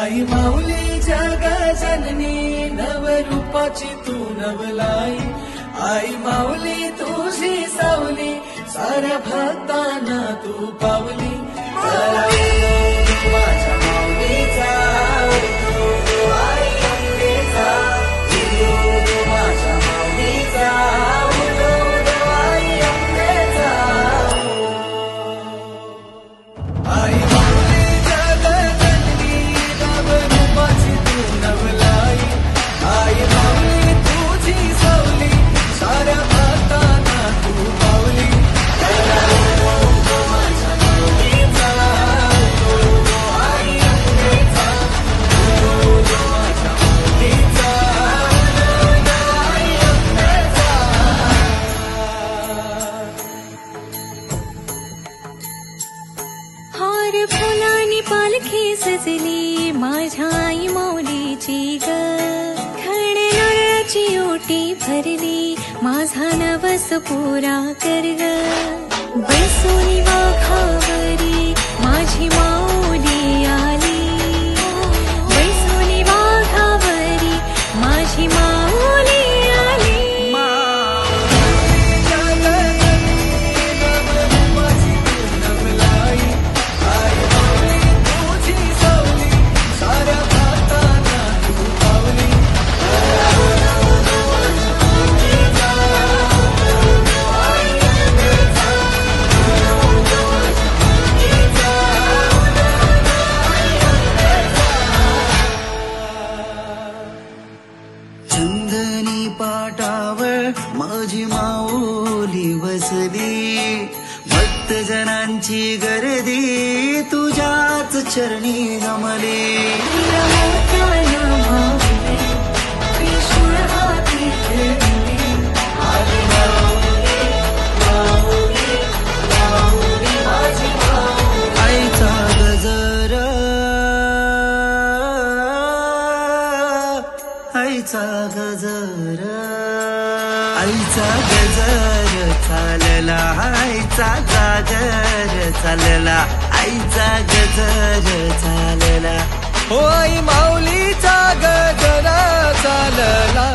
आई माऊली जग जननी नवरूपाची तू नवलाई आई माऊली तुझी सावली साऱ्या भक्तांना तू पावली माझ्या माऊलीचा आई अंबेचा माझ्या माऊलीचा आई अंबेचा आई माऊली जग जननी नवरूपाची तू नवलाई आई माऊली तुझी सावली साऱ्या भक्तांना तू पावली माझ्या माऊलीचा आई अंबेचा माझ्या माऊलीचा आई अंबेचा हार फुलांनी पालखी सजली माझ्या आई माऊलीची ग खण नारळाची ओटी भरली माझा नवस पुरा कर ग बैसोनी वाघावरी माझी माऊली आली बैसोनी वाघावरी माझी माऊली आली चंदनी पाटावर माझी माऊली बसली भक्तजनांची गर्दी तुझ्याच चरणी जमली त्रिशूळ हाती धरली आई माऊली, माऊली, माऊली, माझी माऊली. आईचा गजर आईचा गजर आईचा गजर चालला आईचा जागर चालला आईचा गजर चालला होय माऊलीचा गजर चालला